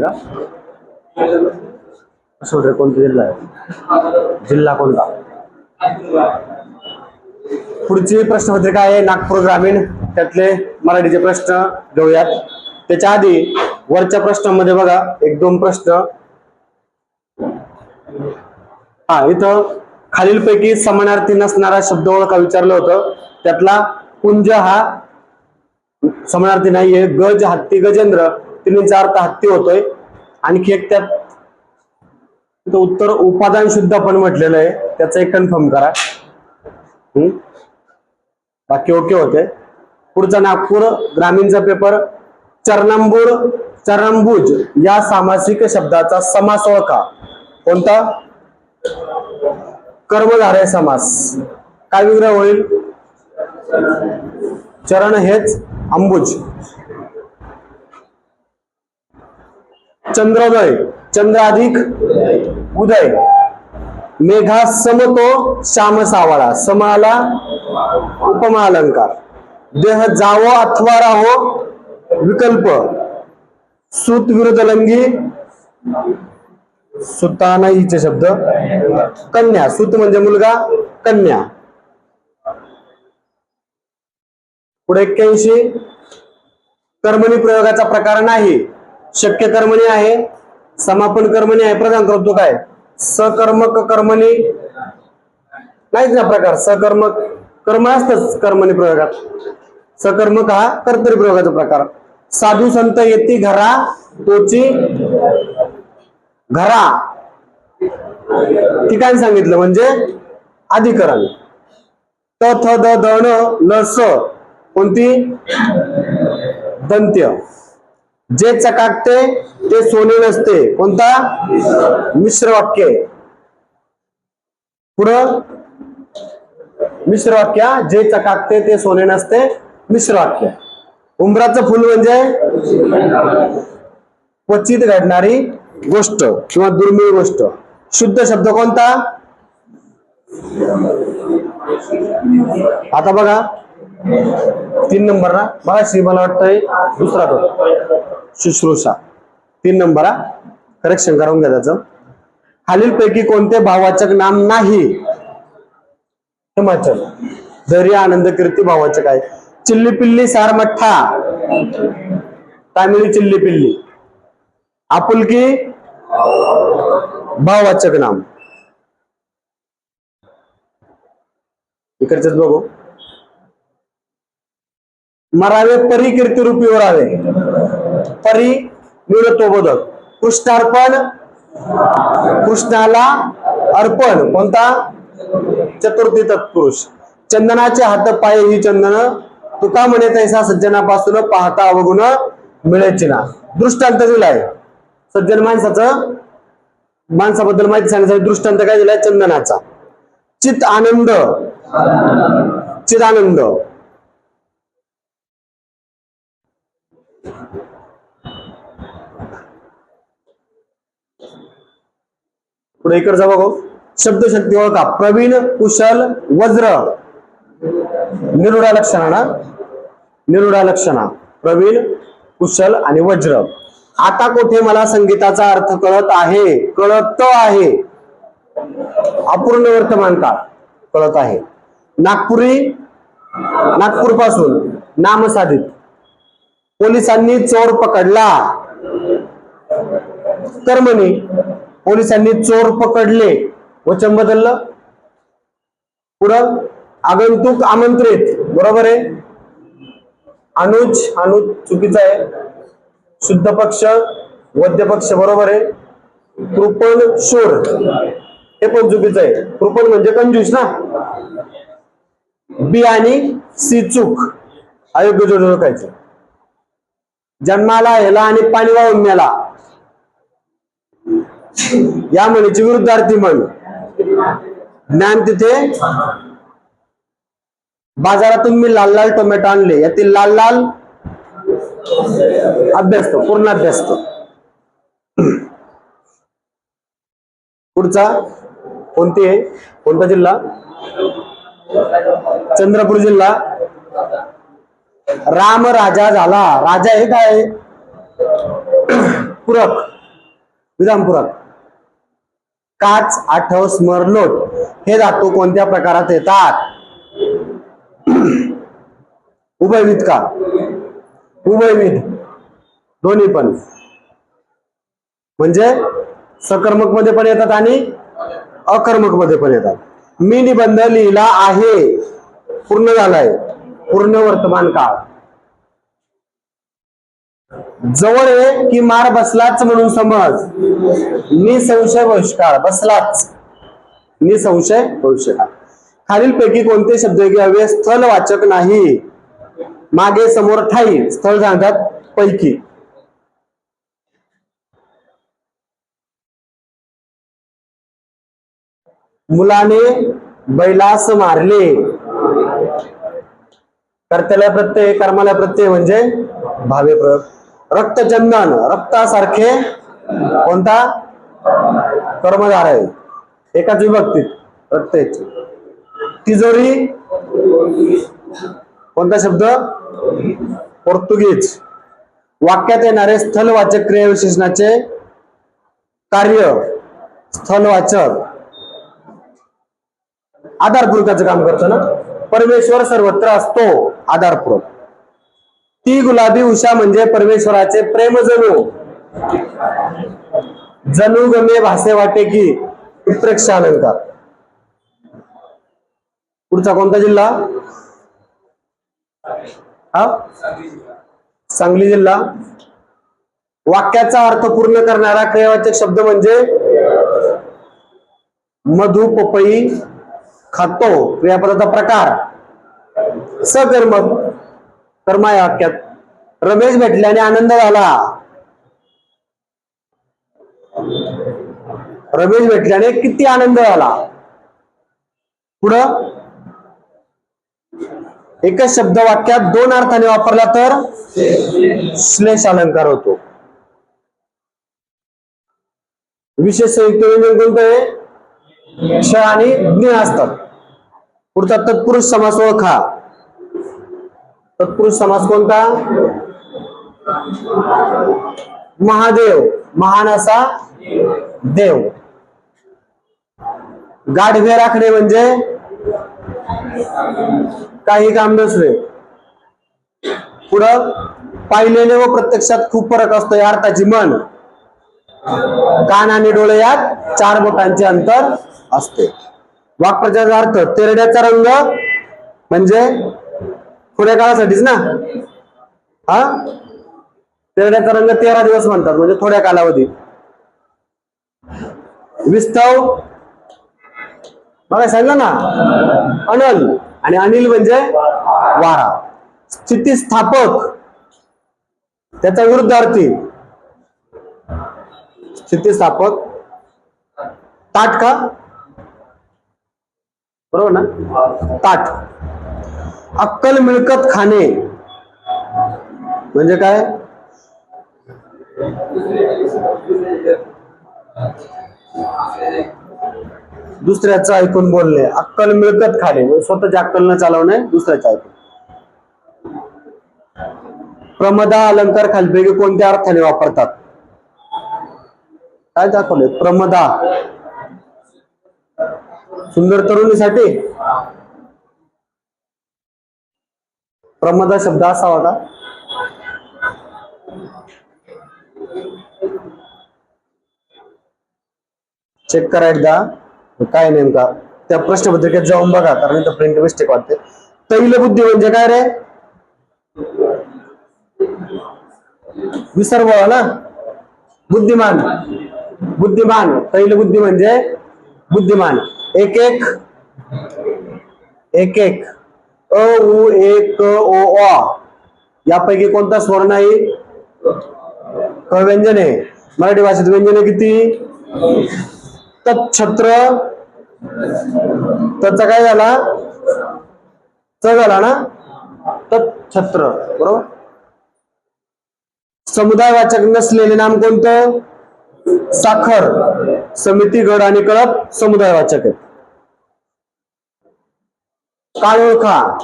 का कोणता जिल्हा आहे? जिल्हा कोणता? पुढची प्रश्नपत्रिका आहे नागपूर ग्रामीण, त्यातले मराठीचे प्रश्न घेऊयात. त्याच्या आधी वरच्या प्रश्नामध्ये बघा एक दोन प्रश्न. इथं खालीलपैकी समानार्थी नसणारा शब्द ओळखा विचारलं होतं. त्यातला कुंज हा समानार्थी नाहीये. गज, हत्ती, गजेंद्र तिन्हीचा अर्थ हत्ती होतोय. आणखी एक त्यात उत्तर उपादान शुद्ध पण म्हटलेलं आहे, त्याचं एक कन्फर्म करा. बाकी ओके होते. पुढचा नागपूर ग्रामीणचा पेपर. चरणंबुज या सामासिक शब्दाचा समास ओळखा. कोणता? कर्मधारय समास. काय विग्रह होईल? चरण हेच अंबुज. चंद्रोदय, चंद्र अधिक उदय. मेघा समतो श्याम सावळा, समाला उपमा अलंकार. देह जावो अथवा राहो विकल्प. सूत विरुद्ध लंगी, सुताना हिचे शब्द. कन्या, सूत म्हणजे मुलगा, कन्या. पुढे 81 कर्मणी प्रयोगाचा प्रकार नाही. शक्य कर्मणी आहे, समापन कर्मणी आहे, प्रधान करतो काय? सकर्मक कर्मणी नाहीच ना प्रकार. सकर्मक कर्म असतच कर्मणी प्रयोगात. सकर्मक हा कर्तरी प्रयोगाचा प्रकार. साधू संत येती घरा तोची घरा, ठिकाण सांगितलं म्हणजे अधिकरण. त थ द द न ल स कोणती? दंत्य. जे चकाकते ते सोने नसते, कोणता? मिश्र वाक्य. पुढं मिश्र वाक्य. जे चकाकते ते सोने नसते, मिश्र वाक्य. उंबराचं फुल म्हणजे क्वचित घडणारी गोष्ट किंवा दुर्मिळ गोष्ट. शुद्ध शब्द कोणता? आता बघा 3 नंबरला बघा, मला वाटतंय दुसरा तो शुश्रूषा. 3 नंबर करेक्शन करून घ्या त्याचं. खालीलपैकी कोणते भाववाचक नाम नाही? हिमाचल. धैर्य, आनंद, कीर्ती भाववाचक आहे. चिल्ली पिल्ली सार मठ्ठा, तामिळी चिल्ली पिल्ली. आपुलकी भाववाचक नाम. इकडचेच बघू. मरावे परी कीर्ती रूपी ओरावे. परी निवृत्तोबोधक. कृष्णार्पण, कृष्णाला अर्पण, कोणता? चतुर्थी तत्पुरुष. चंदनाचे हात पाय ही चंदन, तुका म्हणे तैसा सज्जनापासून पाहता अवगुण मिळेची ना. दृष्टांत दिलाय सज्जन माणसाबद्दल माहिती सांगण्यासाठी. दृष्टांत काय दिलाय? चंदनाचा. चित आनंद, चित आनंद. पुढे इकडचा बघू. शब्दशक्ती ओळखा. प्रवीण, कुशल, वज्र. निरुडा लक्षणा ना, निरुडा लक्षणा. प्रवीण, कुशल आणि वज्र. आता कोठे मला संगीताचा अर्थ कळत आहे. कळत आहे अपूर्ण वर्तमान काळ, कळत आहे. नागपुरी, नागपूर पासून नामसाधित. पोलिसांनी चोर पकडला. कर्मणी. पोलिसांनी चोर पकडले, वचन बदललं. पुढं आगंतुक आमंत्रित, बरोबर आहे. अनुज, अनुज चुकीचा आहे. शुद्ध पक्ष, वद्य पक्ष, बरोबर आहे. कृपण शूर हे पण चुकीचं आहे. कृपण म्हणजे कंजूस ना. बी आणि सी चूक, अयोग्य जोड ओळखायचे. जन्माला हेला आणि पाणी वाहून मेला, या म्हणीची विरुद्धार्थी म्हण. ज्ञान तिथे. बाजारातून मी लाल लाल टोमॅटो आणले, यातील लाल लाल अभ्यासतो, पूर्ण अभ्यासतो. पुढचा कोणती आहे? कोणता जिल्हा? चंद्रपूर जिल्हा. राम राजा झाला. राजा हे काय? पूरक, विधानपूरक. काच, आठव, स्मर, लोट हे धातू कोणत्या प्रकारात येतात? उभयविध का? उभयविध, दोन्ही पण. म्हणजे सकर्मक मध्ये पण येतात आणि अकर्मक मध्ये पण येतात. मी निबंध लिहिला आहे, पूर्ण झालाय, पूर्ण वर्तमान काळ. जवळ आहे की मार बसलाच म्हणून समज. निसंशय भविष्यकाळ, बसलाच, निसंशय भविष्यकाळ. खालीलपैकी कोणते शब्द घ्यावे स्थलवाचक नाही? मागे, समोर, ठाई. स्थळ सांगतात पैकी. मुलाने बैलास मारले. कर्त्याला प्रत्यय, कर्माला प्रत्यय म्हणजे भावे प्रयोग. रक्तचंदन, रक्तासारखे कोणता? कर्मधार आहे, एकाच विभक्तीत रक्त. तिजोरी कोणता शब्द? पोर्तुगीज. वाक्यात येणारे स्थलवाचक क्रियाविशेषणाचे कार्य स्थलवाचक आधारपूरकाचं काम करतो ना. परमेश्वर सर्वत्र असतो, आधारपूरक. ती गुलाबी उषा म्हणजे परमेश्वराचे प्रेम जणू. जणू गमे भासे वाटे की, उत्प्रेक्षा अलंकार. पुढचा कोणता जिल्हा? हा, सांगली जिल्हा. वाक्याचा अर्थ पूर्ण करणारा क्रियावाचक शब्द म्हणजे मधु, पपई, खातो. क्रियापदाचा प्रकार सकर्मक, कर्म आहे वाक्यात. रमेश भेटल्याने आनंद झाला. रमेश भेटल्याने किती आनंद झाला. पुढं एकच शब्द वाक्यात दोन अर्थाने वापरला तर श्लेष अलंकार होतो. विशेष संयुक्त व्यंजन कोणतं आहे? श आणि ज्ञ असतात. पुढचा तत्पुरुष समास ओळखा. तत्पुरुष समास कोणता? महादेव, महान असा देव. गाढवे राखणे म्हणजे काही काम नसले. पुढं पाहिलेले व प्रत्यक्षात खूप फरक असतो या अर्थाची म्हण. कान आणि डोळे यात 4 बोटांचे अंतर असते. वाक्प्रचाराचा अर्थ तेरड्याचा रंग म्हणजे थोड्या काळासाठीच ना. हा, तेरड्याचा रंग 13 दिवस म्हणतात, म्हणजे थोड्या कालावधी. विस्तव बघा सांगितलं ना, अनल. आणि अनिल म्हणजे वारा. स्थितिस्थापक त्याचा विरुद्धार्थी स्थितिस्थापक. ताट का? बरोबर ना, ताट. अक्कल मिळकत खाणे म्हणजे काय? दुसऱ्याचं ऐकून बोलणे. अक्कल मिळकत खाणे म्हणजे स्वतःची अक्कल न चालवणे, दुसऱ्याचं ऐकून. प्रमदा अलंकार खालीपैकी कोणत्या अर्थाने वापरतात? काय दाखवले? प्रमदा सुंदर तरुणीसाठी. प्रमदा शब्द असावा का? चेक करा एकदा काय नेमका. त्या प्रश्नपत्रिकेत जाऊन बघा, कारण इथं प्रिंट मिस्टेक वाटते. तैलबुद्धी म्हणजे काय रे? विसर्ग ना. बुद्धिमान, बुद्धिमान. तैलबुद्धी म्हणजे बुद्धिमान. एक एक एक एक अ उ ए क ओ अ यापैकी कोणता स्वर नाही? क व्यंजन आहे. मराठी भाषेत व्यंजन किती? तच्छत्र. त्याचा काय झाला? च झाला ना. तच्छत्र, बरोबर. समुदायवाचक नसलेले नाम कोणतं? साखर. समिती, गड आणि कळप समुदायवाचक आहेत. काय ओळखा?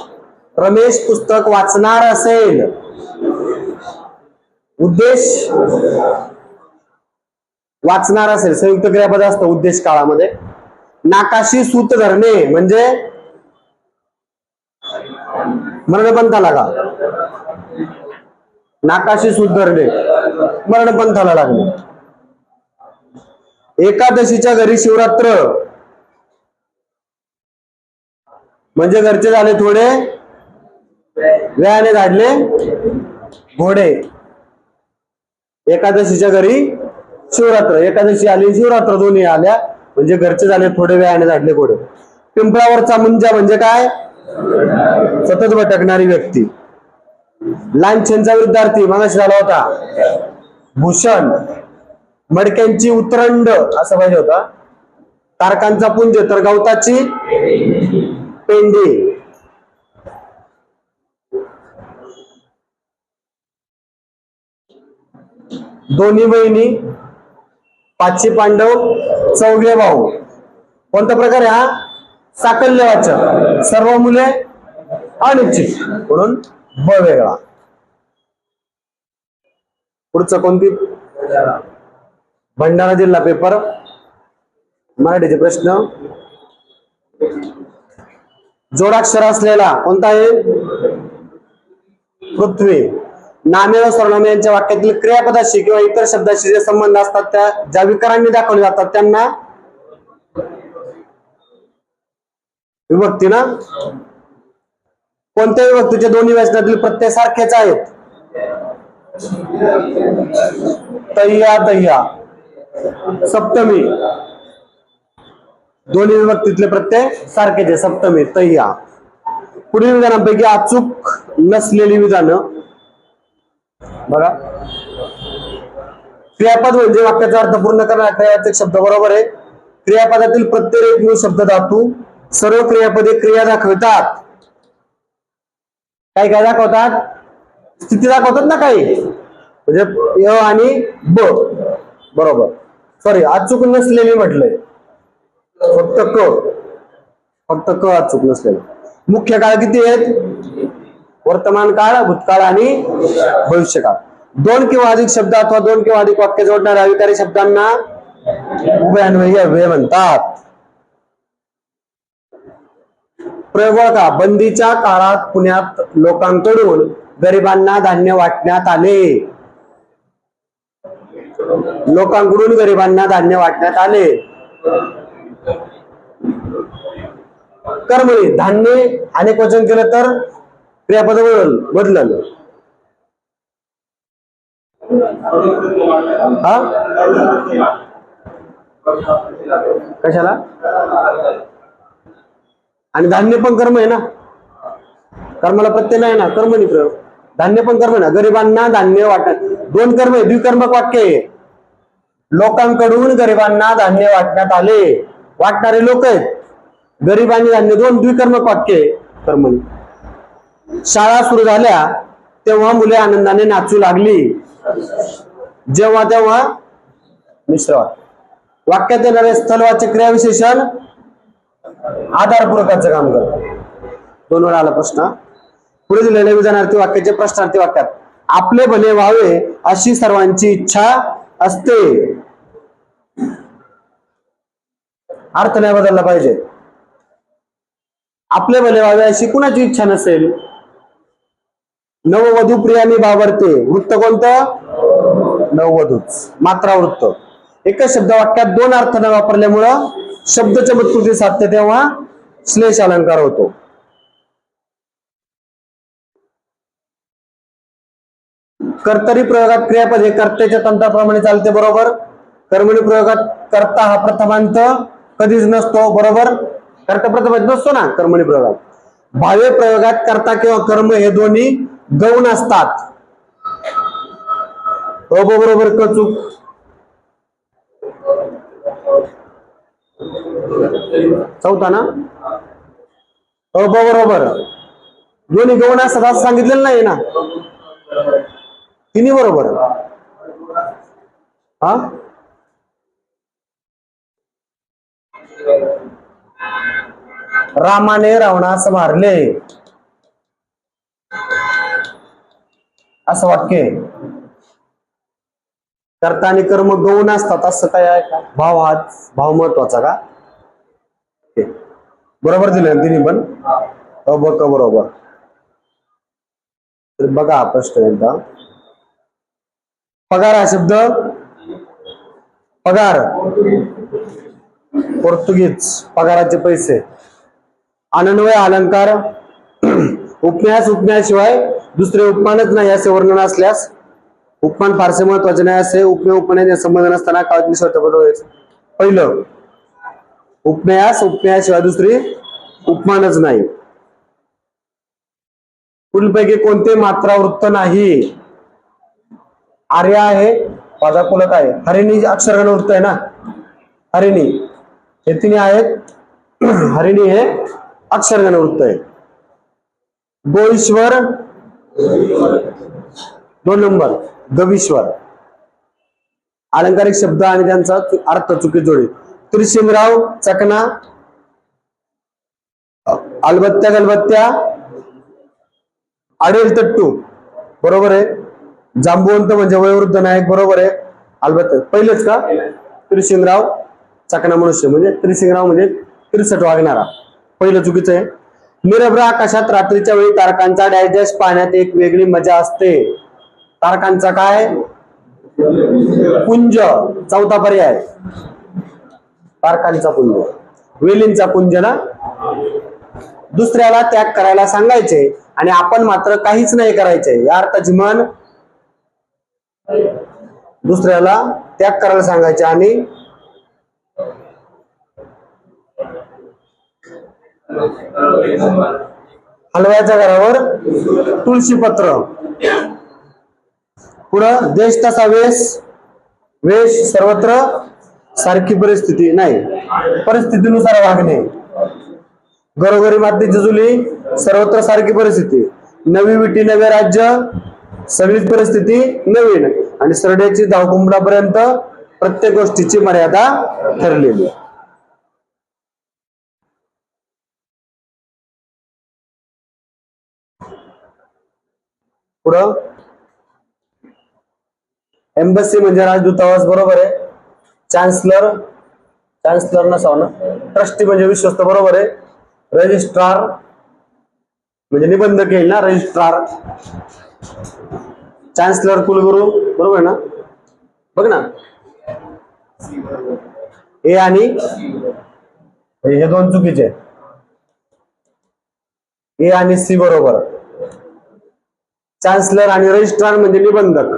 रमेश पुस्तक वाचणार असेल. उद्देश वाचणार असेल संयुक्त क्रियापद असतं उद्देश काळामध्ये. नाकाशी सूत धरणे म्हणजे मरणपंथाला का? नाकाशी सूत धरणे मरणपंथाला लागणे. एकादशीच्या घरी शिवरात्र म्हणजे घरचे झाले थोडे वेळाने धाडले घोडे. एकादशीच्या घरी शिवरात्र, एकादशी आली शिवरात्र दोन्ही आल्या म्हणजे घरचे झाले थोडे वेळाने धाडले घोडे. पिंपळावरचा मुंजा म्हणजे काय? सतत भटकणारी व्यक्ती. लांछनचा विद्यार्थी मगाशी झाला होता भूषण. मडक्यांची उतरंड असं पाहिजे होता. तारकांचा पुंज तर गवताची पेंडी. दोन्ही बहिणी, पाचशे पांडव, चौघे भाऊ. कोणता प्रकार आहे हा? साकल्यवाचक. सर्व मुले अनिश्चित म्हणून ब वेगळा. पुढचं कोणती? भंडारा जिल्हा पेपर मराठीचे प्रश्न. जोडाक्षर असलेला कोणता आहे? पृथ्वी. नामे व सर्वनामे यांच्या वाक्यातील क्रियापदाशी किंवा इतर शब्दाशी जे संबंध असतात त्या ज्या विकारांनी दाखवले जातात त्यांना विभक्ती ना. कोणत्या विभक्तीचे दोन्ही वचनातील प्रत्यय सारखेच आहेत? तय्या तय्या. सप्तमी. दोन्ही विभक्तीतले प्रत्यय सारखेच आहे. सप्तमी तय्या. पुढील विधानांपैकी अचूक नसलेली विधानं बघा. क्रियापद म्हणजे वाक्याचा अर्थ पूर्ण करणारा क्रियावाचक शब्द. बरोबर आहे. क्रियापदातील प्रत्येक एकमेव शब्द धातू. सर्व क्रियापदे क्रिया दाखवतात. काय काय दाखवतात? स्थिती दाखवतात ना काही. म्हणजे य आणि ब. बरोबर. सॉरी अचूक नसलेली म्हटलंय. फक्त क अचूक नसलेलं. मुख्य काळ किती आहेत? वर्तमान काळ, भूतकाळ आणि भविष्यकाळ. दोन किंवा अधिक शब्द अथवा दोन किंवा अधिक वाक्य जोडणाऱ्या अविकारी शब्दांना उभयान्वयी अव्यय म्हणतात. प्रयोग का? बंदीच्या काळात पुण्यात लोकांकडून गरिबांना धान्य वाटण्यात आले. लोकांकडून गरिबांना धान्य वाटण्यात आले. कर्मणी धान्य अनेक वचन केलं तर क्रियापद बदललं. हा कशाला? आणि धान्य पण कर्म आहे ना. कर्माला प्रत्यय नाही ना. कर्मणी प्रयोग. धान्य पण कर्म ना. गरिबांना धान्य वाटत. दोन कर्म आहे. द्विकर्मक वाक्य आहे. लोकांकडून गरिबांना धान्य वाटण्यात आले. वाटणारे लोक आहेत. गरीब आणि धान्य दोन द्विकर्मक वाक्य आहे. कर्मणी. शाळा सुरू झाल्या तेव्हा मुले आनंदाने नाचू लागली. जेव्हा तेव्हा मिश्र वाक्य. वाक्यात येणारे स्थलवाचक क्रियाविशेषण आधारपूर्वकाचं काम करतात. दोन वेळा आला प्रश्न. पुढे दिलेल्या विधानार्थी वाक्याचे प्रश्नार्थी वाक्यात आपले भले व्हावे अशी सर्वांची इच्छा असते. अर्थ नाही बदलला पाहिजे. आपले भले व्हावे अशी कुणाची इच्छा नसेल. नववधू प्रियाने बावरते. वृत्त कोणतं? नववधूच. मात्रा वृत्त. एकच शब्द वाक्यात दोन अर्थ न वापरल्यामुळं शब्द चमत्कृती साधते तेव्हा श्लेष अलंकार होतो. कर्तरी प्रयोगात क्रियापद हे कर्त्याच्या तंत्राप्रमाणे चालते. बरोबर. कर्मणी प्रयोगात कर्ता हा प्रथमांत कधीच नसतो. बरोबर. कर्ता प्रथमांत नसतो ना कर्मणी प्रयोगात. भावे प्रयोगात कर्ता किंवा कर्म हे दोन्ही गौण असतात. बरोबर क चूक. चौथा ना. बरोबर. दोन्ही गौण असतात असं सांगितलेलं नाही ना. तिन्ही बरोबर. हा रामाने रावणास मारले असं वाक्य. कर्ता आणि कर्म गौण असतात असं काय आहे का? भाव महत्वाचा का? बरोबर दिले तिन्ही पण बरोबर. तर बघा हा प्रश्न एकदा. पगार हा शब्द पगार पोर्तुगीज पगाराचे पैसे. अनन्वय अलंकार उपम्याशिवाय दुसरे उपमानच नाही असे वर्णन असल्यास उपमान फारसे महत्वाचे नाही असे उपमेय संबंध नसताना काळातली शर्त बरोबर. पहिलं उपम्याशिवाय दुसरी उपमानच नाही. पुढीलपैकी कोणते मात्रावृत्त नाही? आर्य आहे, पदाकुलक आहे. हरिणी अक्षरगण वृत्त आहे ना, हरिणी हे तिन्ही आहेत. हरिणी हे अक्षरगण वृत्त आहे. गोईश्वर 2 नंबर गवीश्वर. अलंकारिक शब्द आणि त्यांचा अर्थ चुकी जोडी. त्रिशिंगराव चकना, अलबत्त्या गलबत्त्या, आडेल तट्टू बरोबर आहे. जांबुवंत म्हणजे वयोवृद्ध नायक बरोबर आहे. अलबत्त्या पहिलेच का? त्रिशिंगराव चकना मनुष्य म्हणजे त्रिशिंगराव म्हणजे 63 वागणारा. पहिलं चुकीचं आहे. निरभ्र आकाशात रात्रीच्या वेळी तारकांचा डॅश डॅश पाहण्यात एक वेगळी मजा असते. तारकांचा काय? पुंज. चौथा पर्याय तारकांचा पुंज. वेलींचा पुंज ना. दुसऱ्याला त्याग करायला सांगायचे आणि आपण मात्र काहीच नाही करायचे या अर्थाची म्हण. दुसऱ्याला त्याग करायला सांगायचे आणि हलव्याच्या घरावर तुळशी पत्र. पुढं देश तसा वेश सर्वत्र सारखी परिस्थिती नाही, परिस्थितीनुसार वागणे. घरोघरी माती जुजली सर्वत्र सारखी परिस्थिती. नवी विटी नवे राज्य सगळीच परिस्थिती नवीन. आणि सरड्याची धावकुंबडापर्यंत प्रत्येक गोष्टीची मर्यादा ठरलेली. पुढं एम्बसी म्हणजे राजदूतावास बरोबर आहे. चान्सलर नसावं ना. ट्रस्टी म्हणजे विश्वस्त बरोबर आहे. रजिस्ट्रार म्हणजे निबंधक येईल ना, रजिस्ट्रार. चान्सलर कुलगुरू बरोबर आहे ना. बघ ना ए आणि हे 2 चुकीचे. ए आणि सी बरोबर. चान्सलर आणि रजिस्ट्रार म्हणजे निबंधक.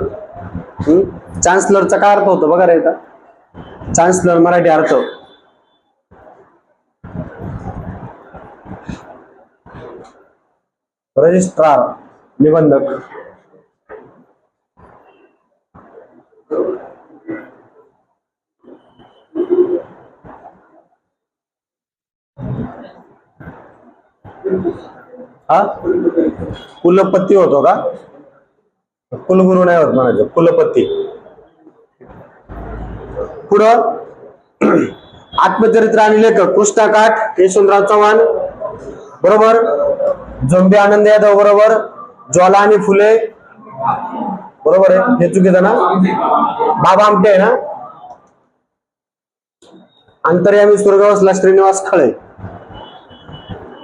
चान्सलरचा काय अर्थ होतो बघा रे. चान्सलर मराठी अर्थ रजिस्ट्रार निबंधक. हा कुलपती होतो का? कुलगुरू नाही होत म्हणायचं, कुलपती. पुढं आत्मचरित्र आणि लेखक कृष्णा काठ यशवंतराव चव्हाण बरोबर. झोंबे आनंद यादव बरोबर. ज्वाला आणि फुले बरोबर आहे. हे चुकीचं ना. बाबा आमटे आहे ना. अंतर्यामी स्वर्गवासला श्रीनिवास खळे.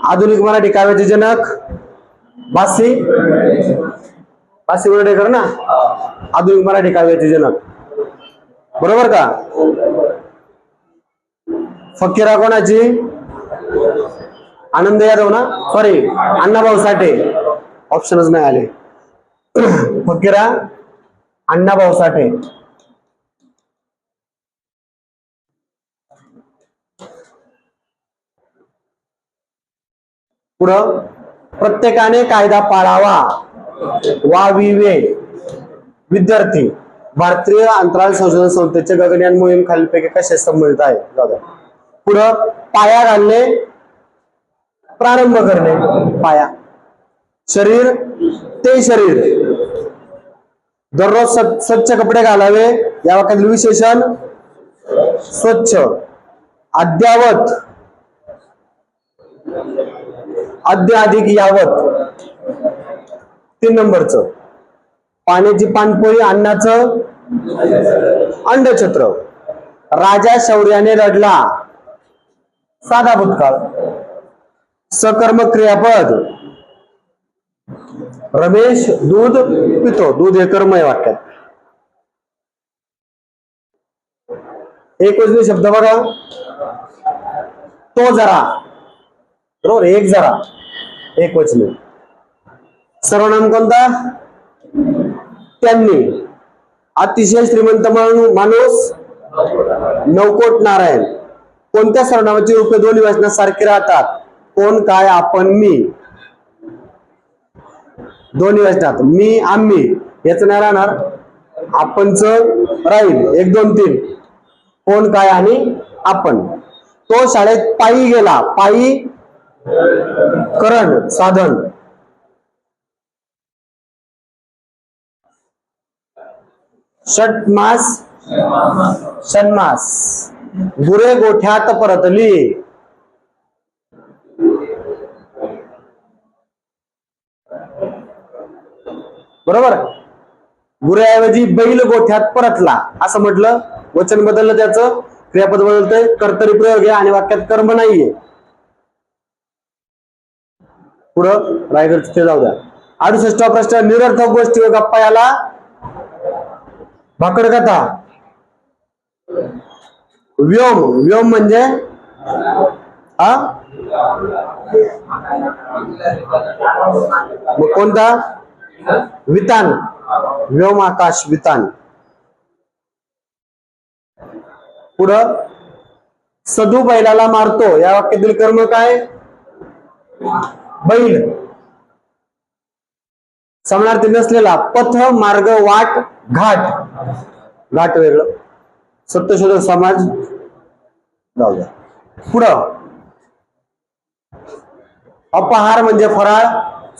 आधुनिक मराठी काव्याचे जनक बासी वर्डेकर ना. आधुनिक मराठी काव्याचे जनक बरोबर का. फकीरा कोणाची? आनंद यादव ना. सॉरी अण्णाभाऊ साठे. ऑप्शनच नाही आले. फकीरा अण्णाभाऊ साठे. पुढं प्रत्येकाने कायदा पाळावा. वाविवे विद्यार्थी. भारतीय अंतराळ संशोधन संस्थेचे गगनयान मोहीम खालीलपैकी कशा संबंधित आहे? पुढं पाया घालणे, प्रारंभ करणे. पाया. शरीर ते शरीर. दररोज स्वच्छ कपडे घालावे या वाक्यातील विशेषण स्वच्छ. अद्यावत अद्य अधिक यावत 3 नंबरचं. पाण्याची पाणपोळी अन्नाचं अंडछत्र. राजा शौर्याने लढला, साधा भूतकाळ. सकर्मक क्रियापद, रमेश दूध पितो. दूध हे कर्म आहे वाक्यात. एकवचनी शब्द बघा, तो जरा, बरोबर, एक जरा, एकवचनी. सर्वनाम कोणता? त्यांनी. अतिशय श्रीमंत माणूस, नवकोट नारायण. कोणत्या सर्वनामाची रूपे दोन्ही वचनात सारखी राहतात? कोण, काय, आपण, मी. दोन्ही वचनात मी, आम्ही याच नाही राहणार, आपणच राहील. 1 2 3. कोण, काय आणि आपण. तो शाळेत पायी गेला. पायी करण, साधन. षटमास, षण्मास. गुरे गोठ्यात परतली. बरोबर. गुरेऐवजी बैल गोठ्यात परतला असं म्हटलं. वचन बदललं, त्याचं क्रियापद बदलतंय. कर्तरी प्रयोग आहे आणि वाक्यात कर्म नाहीये. पुढं रायगड ते जाऊ द्या. 68 प्रश्न. निरर्थक गोष्टी व गप्पा याला भाकड कथा. व्योम. व्योम म्हणजे हा, मग कोणता? वितान. व्योम आकाश, वितान. पुढं सदू बैलाला मारतो. या वाक्यातील कर्म काय? बैल. समानार्थी नसलेला पथ, मार्ग, वाट, घाट. घाट वेगळं. सत्यशोधक समाज जाऊ द्या. पुढं अपहार म्हणजे फराळ,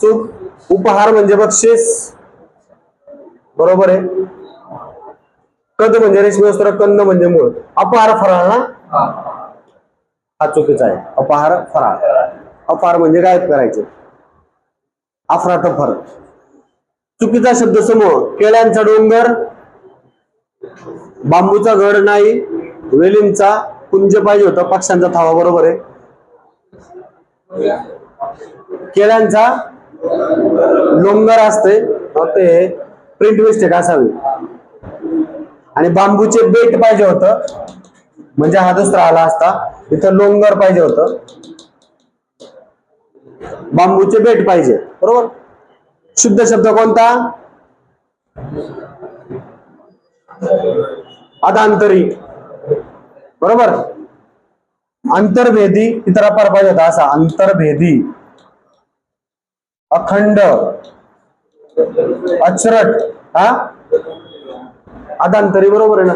चूक. उपहार म्हणजे बक्षीस, बरोबर आहे. कद म्हणजे रेशमी वस्त्र, कंद म्हणजे मूळ. अपहार फराळ ना, हा चुकीचा आहे. अपहार फराळ. अपहार म्हणजे गायब करायचे, अफरातफर. चुकीचा शब्द समूह. केळ्यांचा डोंगर, बांबूचा घड नाही, वेलींचा कुंज पाहिजे होता, पक्ष्यांचा थावा. बरोबर आहे. केळ्यांचा डोंगर असते, ते प्रिंट मिस्टेक असावी. आणि बांबूचे बेट पाहिजे होतं, म्हणजे हा दुसरा आला असता. इथं लोंगर पाहिजे होतं, बांबूचे बेट पाहिजे. बरोबर. शुद्ध शब्द कोणता? अदांतरी. बरोबर. अंतर्भेदी, इतर अपार पाहिजे होता असा. अंतर्भेदी. अखंड, अचरट, हा अदांतरी. बरोबर आहे ना.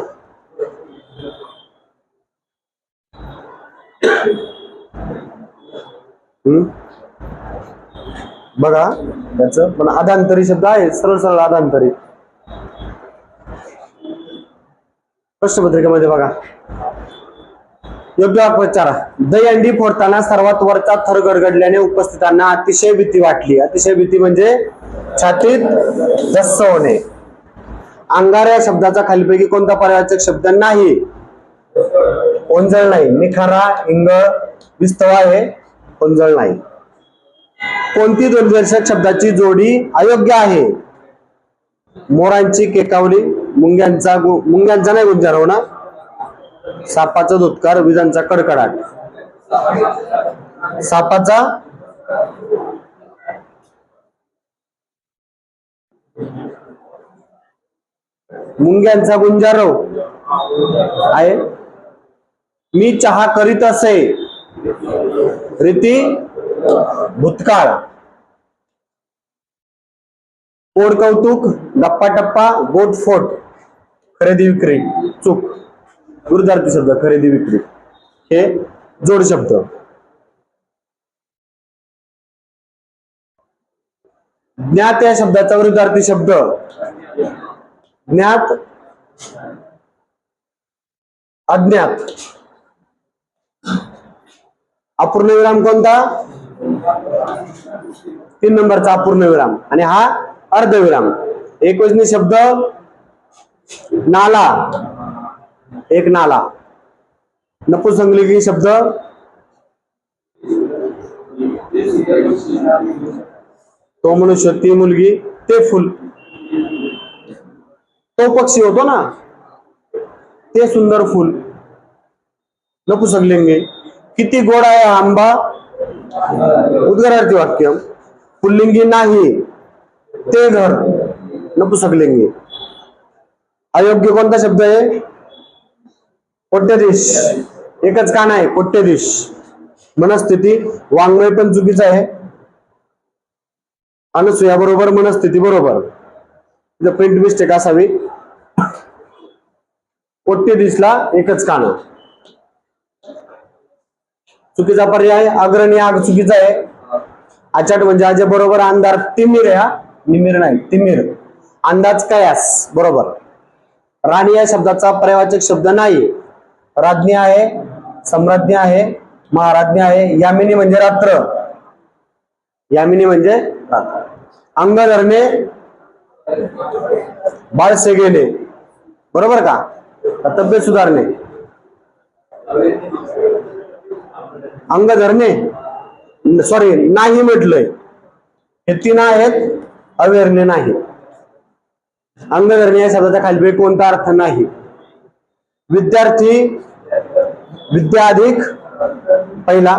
बघा त्याच पण अदांतरी शब्द आहे, सरळ सरळ अदांतरी. प्रश्नपत्रिकेमध्ये बघा. योग्य वाक्प्रचार. दहीहंडी फोडताना सर्वात वरचा थर गडगडल्याने उपस्थितांना अतिशय भीती वाटली. अतिशय भीती म्हणजे छातीत धस्स होणे. अंगार या शब्दाचा खालीपैकी कोणता पर्यायवाचक शब्द नाही? ओंजळ नाही. निखारा, इंगळ, विस्तवा हे ओंजळ नाही. कोणती द्वंद्वदर्शक शब्दाची जोडी अयोग्य आहे? मोरांची केकावली, मुंग्यांचा नाही गुंजार होणार, सापाचा धुतकार, विजांचा कडकडाट. सापाचा मुंग्यांचा गुंजारव आहे. मी चहा करीत असे, रीती भूतकाळ. पोड कौतुक, गप्पा टप्पा, गोटफोट, खरेदी विक्री, चूक. विरुद्धार्थी शब्द खरेदी विक्री हे जोड शब्द. ज्ञात या शब्दाचा विरुद्धार्थी शब्द ज्ञात, अज्ञात. अपूर्णविराम कोणता? 3 नंबरचा अपूर्णविराम. आणि हा अर्धविराम. एकवचनी शब्द नाला, एक नाला. नपुंसकलिंगी शब्द तो मनुष्य, ती मुलगी, ते फुल. तो पक्षी होतो ना, ते सुंदर फुल. नपुंसकलिंगी. किती गोड आहे आंबा, उद्गारार्थी वाक्य. पुल्लिंगी नाही, ते घर. नपुंसकलिंगी. अयोग्य कोणता शब्द आहे? कोट्यधीश. एकच कान आहे, कोट्यधीश. मनस्थिती. वाङ्मय पण चुकीचं आहे. अनुसूया बरोबर, मनस्थिती बरोबर. प्रिंट मिस्टेक असावी. कोट्यधीशला एकच कान. चुकीचा पर्याय अग्रणी आग चुकीचा आहे. आचाट म्हणजे अजय बरोबर. अंधार तिमिर आहे, निमिर नाही, तिमिर. अंदाज कयास बरोबर. राणी या शब्दाचा पर्यायवाचक शब्द नाही. राज्ञी आहे, सम्राज्ञी आहे, महाराज्ञी आहे. यामिनी म्हणजे रात्र. यामिनी म्हणजे रात्र. अंग धरणे, बाळसे गेले बरोबर का? तब्येत सुधारणे. अंग धरणे सॉरी नाही म्हटलंय. हे तीन आहेत, अवेरणे नाही. अंग धरणे या शब्दाचा खाली कोणता अर्थ नाही. विद्यार्थी, विद्या अधिक पहिला.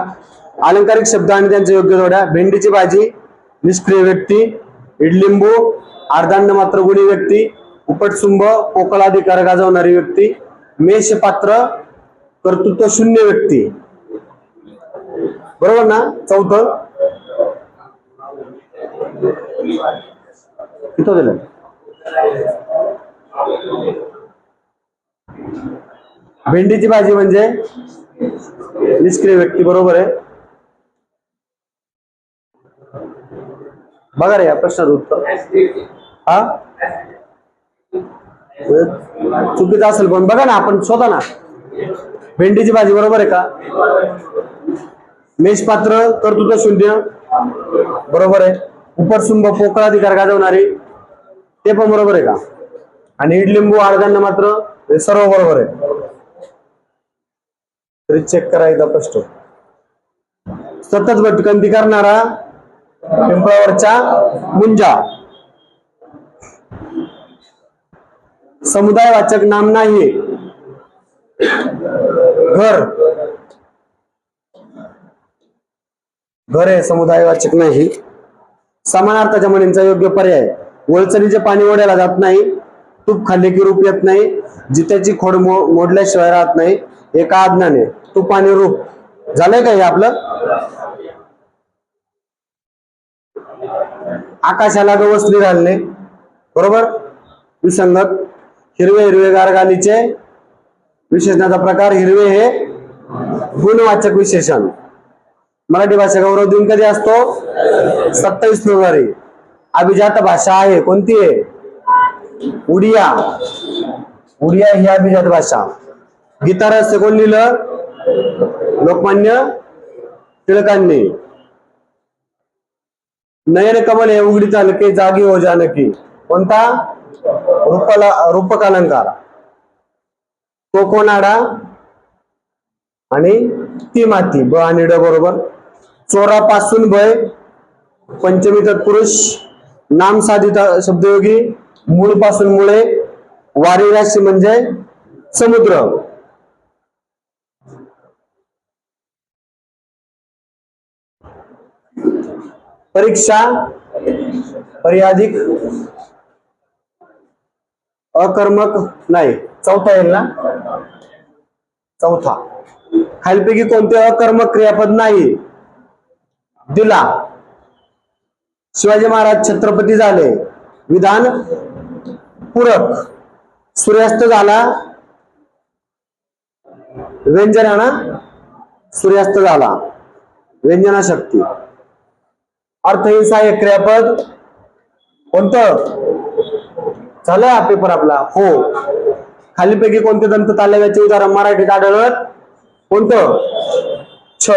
अलंकारिक शब्द आणि त्यांच्या योग्य जोड्या. भेंडीची भाजी, निष्क्रिय व्यक्ती. इडलिंबू, अर्धांड मात्र गुणी व्यक्ती. उपटसुंब, पोकळाधिकार गाजवणारी व्यक्ती. मेषपात्र, कर्तृत्व शून्य व्यक्ती. बरोबर ना? चौथं किती दिलं? भेंडीची भाजी म्हणजे निष्क्रिय व्यक्ती बरोबर आहे. बघा रे या प्रश्नाचं उत्तर. हा चुकीचं असेल पण बघा ना, आपण स्वतः ना. भेंडीची भाजी बरोबर आहे का? मेषपात्र, कर्तृत्व शून्य बरोबर आहे. उपरसुंब, पोकळाधिकार गाजवणारी, ते पण बरोबर आहे का? आणि इडलिंबू, अर्धांड मात्र, हे सर्व बरोबर आहे. तरी चेक करा एकदा प्रश्न. सतत भटकंती करणारा, पिंपळावरच्या मुंजा. समुदायवाचक नाम नाही. घर, घर हे समुदायवाचक नाही. समानार्थाच्या म्हणींचा योग्य पर्याय. वळचणीचे पाणी ओढ्याला जात नाही. तूप खाल्ले की रूप येत नाही. जित्याची खोड मोडल्याशिवाय राहत नाही. एका आज्ञाने. तूप आणि रूप. झालंय का हे आपलं? आकाशाला गवसणी घालणे बरोबर. विसंगत. हिरवे, हिरवेगार गालीचे. विशेषणाचा प्रकार. हिरवे हे गुणवाचक विशेषण. मराठी भाषा गौरव दिन कधी असतो? 27 फेब्रुवारी. अभिजात भाषा आहे कोणती आहे? उडिया. उडिया ही अभिजात भाषा. गीता रहस्य कोण लिहिलं? लोकमान्य टिळकांनी. नयन कमल हे उघडी चालके जागी हो जानकी. कोणता? रूपकालंकार. कोकोनाडा आणि ती माती. ब आणि ड बरोबर. चोरापासून भय, पंचमी तत्पुरुष. नाम साधित शब्दयोगी. मूळ पासून मुळे. वारी राशी म्हणजे समुद्र. परीक्षा, पर्यादिक, अकर्मक नाही. चौथा येईल ना? चौथा. खालीलपैकी कोणते अकर्मक क्रियापद नाही? दिला. शिवाजी महाराज छत्रपती झाले. विधान पूरक. सूर्यास्त झाला. व्यंजनाना सूर्यास्त झाला. व्यंजना शक्ती. अर्थहीन सहाय्यक क्रियापद कोणतं? झालं हा पेपर आपला. हो. खालीपैकी कोणते दंत तालव्याचे उदाहरण मराठीत आढळत? कोणतं? छ.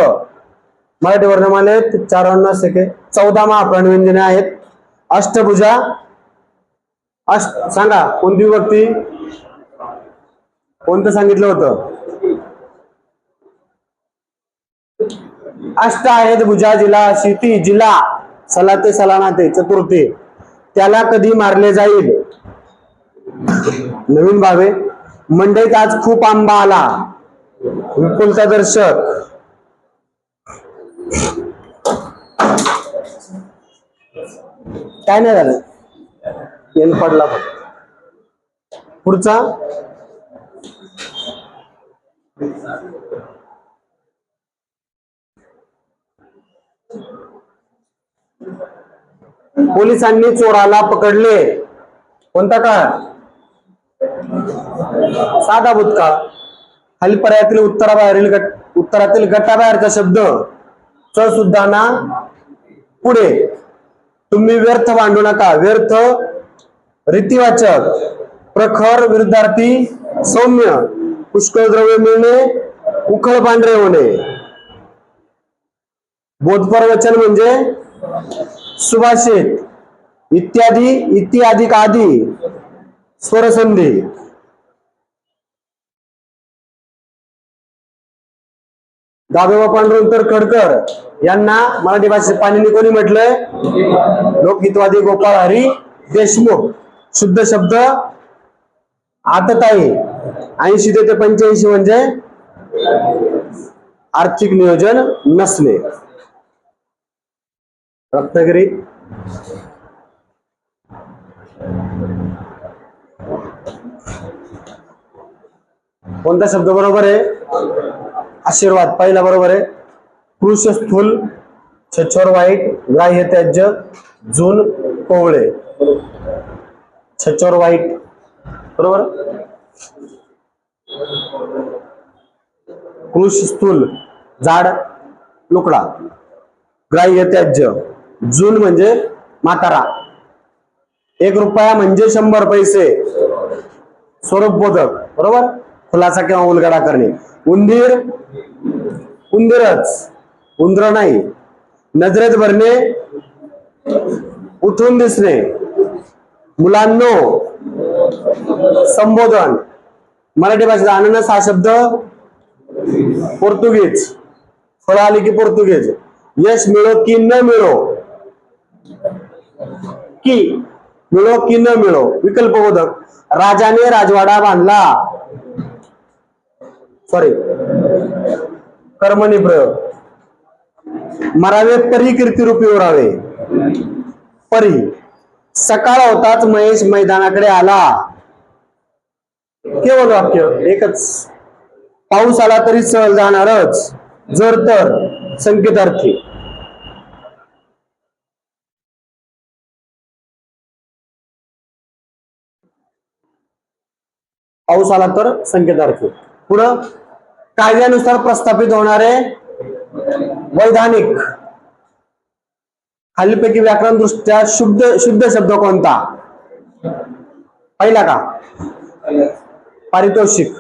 मराठी वर्णमालेत 4 अनुनासिक सेके. 14 महाप्राणी व्यंजने आहेत. अष्टभुजा. सांगा कोणती विभक्ती? कोणतं सांगितलं होतं? अष्ट आहेत भुजा जिला, शिती जिला, सलाते सलानाते चतुर्थी, त्याला कधी मारले जाईल? नवीन भावे, मंडईत आज खूप आंबा आला, विपुलता दर्शक, काय नाही झालं, पेन पडला. पुढचा, पोलिसांनी चोराला पकडले, कोणता काळ? साधा भूतकाळ. खाली पर्यायातील उत्तरातील गटाबाहेरचा शब्द च सुद्धा ना पुढे. तुम्ही व्यर्थ भांडू नका, व्यर्थ रीतिवाचक, प्रखर विरुद्धार्थी, सौम्य, पुष्कळ द्रव्य मिळणे, उखळ पांढरे होणे. बोधपर वचन म्हणजे सुभाषित, इत्यादी, इत्यादी आदी, स्वरसंधी. दादोबा पांडुरंग खडकर यांना मराठी भाषेत पाणिनी कोणी म्हटलंय? लोकहितवादी गोपाळ हरी देशमुख. शुद्ध शब्द आतताई. 80 ते 85 म्हणजे आर्थिक नियोजन नसणे. रत्नागिरी, कोणता शब्द बरोबर आहे? आशीर्वाद पहिला बरोबर आहे. कृश स्थूल, छछोर वाईट, ग्राह्य त्याज्य, जून कोवळे. छछोर वाईट बरोबर. कृश स्थूल जाड लुकडा, ग्राह्य त्याज्य, जून म्हणजे म्हातारा. 1 रुपया म्हणजे 100 पैसे. स्वरूप बोधक बरोबर. खुलासा किंवा उलगडा करणे. उंदीर, उंदीरच, उंदर नाही. नजरेत भरणे, उठून दिसणे. मुलांनो, संबोधन. मराठी भाषेत अननस हा शब्द पोर्तुगीज, फळ आली की पोर्तुगीज. यश मिळो की न मिळो, की मिळो की न मिळो, विकल्पबोधक. राजाने राजवाडा बांधला, सॉरी कर्मणी प्रयोग. मरावे परी कीर्तिरूपी उरावे, परी. सकाळ होताच महेश मैदानाकडे आला, केवळ वाक्य एकच. पाऊस आला तरी सहल जाणारच, जर तर संकेतार्थी. पाऊस आला तर संकेतार्थी. पुढं, कायद्यानुसार प्रस्थापित होणारे वैधानिक. खालीलपैकी व्याकरण दृष्ट्या शुद्ध शब्द कोणता? पहिला का? पारितोषिक.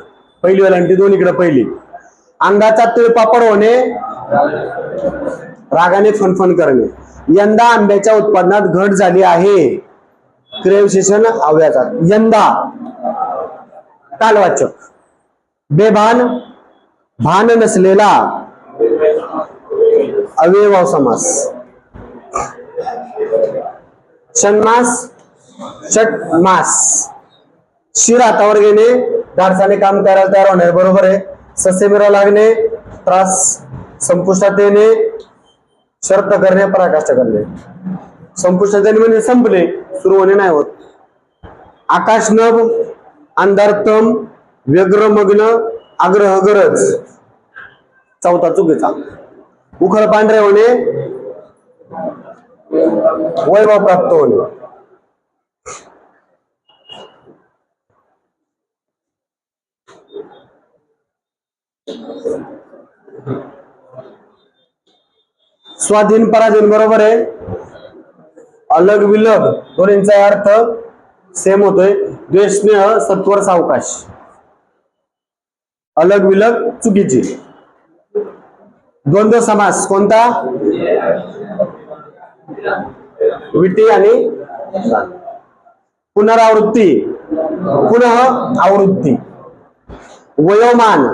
पहिली वेलांटी दोन्हीकडे पहिली. अंगाचा तिळपापड होणे, रागाने फणफण करणे. यंदा आंब्याच्या उत्पादनात घट झाली आहे, क्रियाविशेषण अव्याचा. यंदा कालवाचक. बेभान, भान नसलेला, अव्ययभाव समास. षण्मास, षटमास. शिर हातावर घेणे, धाडसाने काम करायला तयार होणे बरोबर आहे. ससेमिरा लागणे, त्रास, संपुष्टात येणे, शर्त करणे, पराकाष्ठा करणे. संपुष्टात येणे म्हणजे संपले, सुरू होणे नाही होत. आकाशनभ, अंधारतम, व्यग्रमग्न, आग्रह गरज. चौथा चुकीचा. उखळ पांढरे होणे, वैभव प्राप्त होणे. स्वाधीन पराधीन बरोबर आहे. अलग विलग दोन्हींचा अर्थ सेम होतोय. द्वेष स्नेह, सत्वर सावकाश. अलग विलग चुकीची. द्वंद्व समास कोणता? विटी आणि पुनरावृत्ती, पुनः आवृत्ती. वयोमान,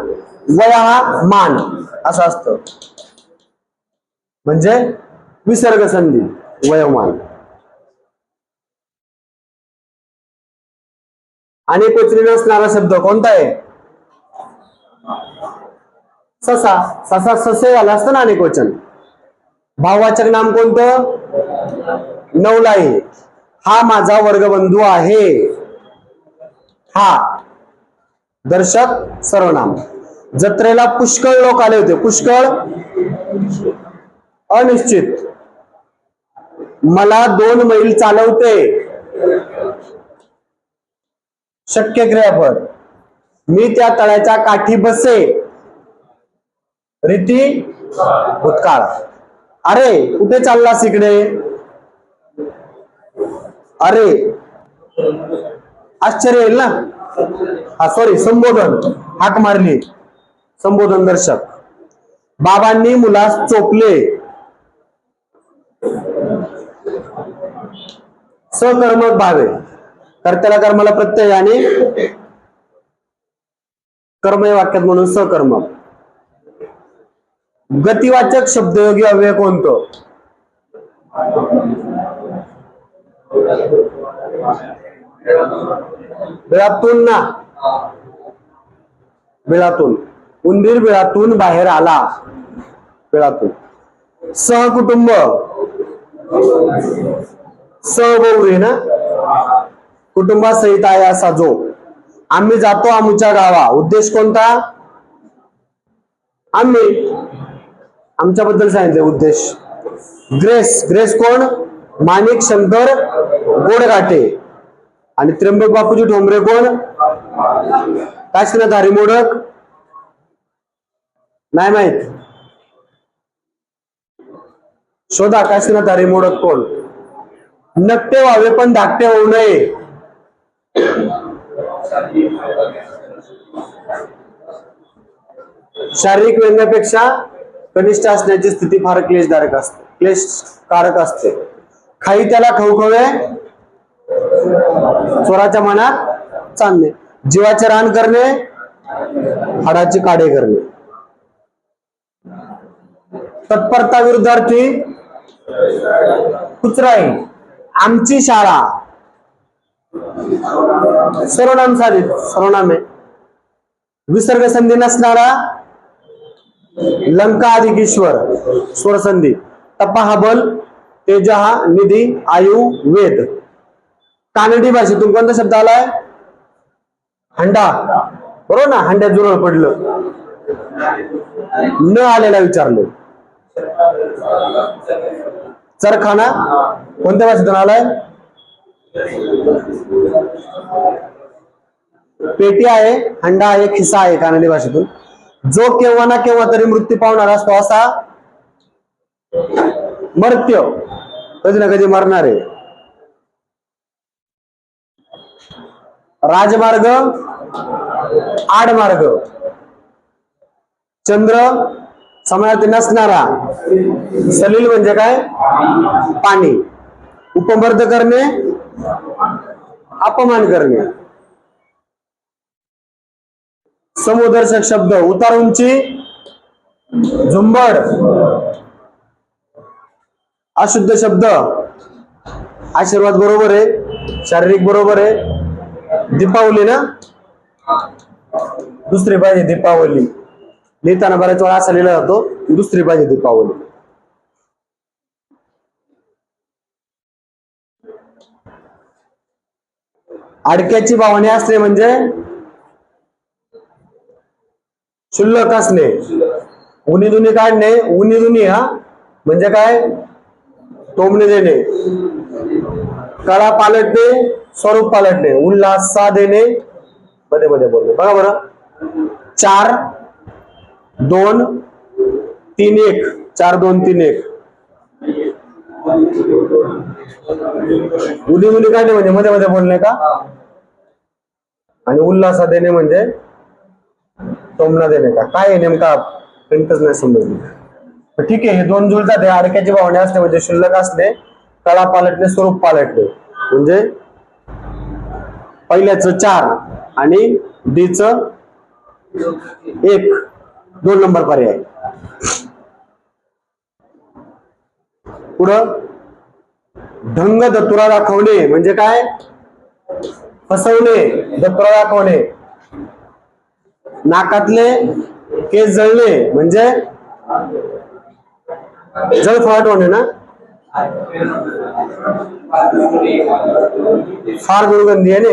वय हा मान असं असतं, म्हणजे विसर्ग संधी वयोमान. अनेक वचनी नसणारा शब्द कोणता आहे? ससा. ससा ससे झाला असतं ना अनेक वचन. भाववाचक नाम कोणतं? नवलाई. हा माझा वर्गबंधू आहे. हा दर्शक सर्वनाम. जत्रेला पुष्कळ लोक आले होते. पुष्कळ अनिश्चित. मला 2 मैल चालवते, शक्य क्रियापद. मी त्या तळ्याच्या काठी बसे, रीती भूतकाळ. अरे कुठे चाललास इकडे? अरे आश्चर्य येईल ना. हा सॉरी, संबोधन, हाक मारली, संबोधन दर्शक. बाबांनी मुलास चोपले, सकर्मक भावे. कर्त्याला कर्माला प्रत्यय आणि कर्मय वाक्यात म्हणून सकर्मक. गतिवाचक शब्दयोगी अव्यय कोणतं? बिळातून ना, बिळातून. उंदीर बिळातून बाहेर आला, बिळातून. सहकुटुंब, सहबहुरी ना, कुटुंबासहित आहे असा जो. आम्ही जातो आमच्या गावा, उद्देश कोणता? आम्ही, आमच्याबद्दल सांगितले उद्देश. ग्रेस, ग्रेस कोण? माणिक शंकर गोडघाटे. आणि त्र्यंबक बापूजी ठोंबरे कोण? काशीनाथ हरी मोडक. नाही माहित? शोधा, काशीनाथ हरी मोडक कोण? नकटे व्हावे पण धाकटे होऊ नये. शारीरिक व्यंगापेक्षा कनिष्ठ असण्याची स्थिती फार क्लेशकारक असते, क्लेशकारक असते. खाई त्याला खवखवे, चोराच्या मनात चांदणे. जीवाचे रान करणे, हाडाची काढे करणे. तत्परता विरुद्धार्थी कुचराई. आमची शाळा, सर्वनाम साधित, सर्वनाम आहे. विसर्ग संधी नसणारा लंका अधिक ईश्वर, स्वरसंधी. तपा हा बल, तेज हा निधी, आयु वेद. कानडी भाषेतून कोणता शब्द आलाय? हंडा. बरोबर ना, हंड्यात जुरळ पडलं. न आलेला विचारलं. चरखाना कोणत्या भाषेतून आलाय? पेटी आहे, हंडा आहे, खिसा आहे कानडी भाषेतून. जो केव्हा ना केव्हा तरी मृत्यू पावणार असतो असा मर्त्य, कधी ना कधी मरणार आहे. राजमार्ग, आडमार्ग. चंद्र समानार्थी नसणारा. सलील म्हणजे काय? पाणी. उपमर्द करणे, अपमान करणे. समूहदर्शक शब्द, उतार उंची, झुंबड. अशुद्ध शब्द, आशीर्वाद बरोबर आहे, शारीरिक बरोबर आहे. दीपावली ना, दुसरी पाहिजे दीपावली. लिहिताना बऱ्याच वेळा असा लिहिला जातो, दुसरी पाहिजे दीपावली. अडक्याची बावणे असणे म्हणजे शुल्लक असणे. उनी दुनी काढणे, उनी दुनी हा म्हणजे काय? टोमणे देणे. कळा पालटणे, स्वरूप पालटणे. उल्हासा देणे, मध्ये मध्ये बोलणे. बघा बरं, 4 2 3 1, 4 2 3 1. उदी मुली काढणे म्हणजे मध्ये मध्ये बोलणे का? आणि उल्हासा देणे म्हणजे टोमणा देणे का? काय आहे नेमका प्रिंटच नाही समजलं. ठीक आहे, हे दोन जुळतात. हे अडक्याची भावने असणे म्हणजे शुल्लक असणे, कळा पालटणे, स्वरूप पालटणे. म्हणजे पहिल्याच 4 आणि डी च एक, 2 नंबर पर्याय. पुढं ढंग दतुरा दाखवणे म्हणजे काय? फसवणे, दतुरा दाखवणे. नाकातले केस जळणे म्हणजे जळफळाट होणे ना. फार दुर्गंधी आहे ना.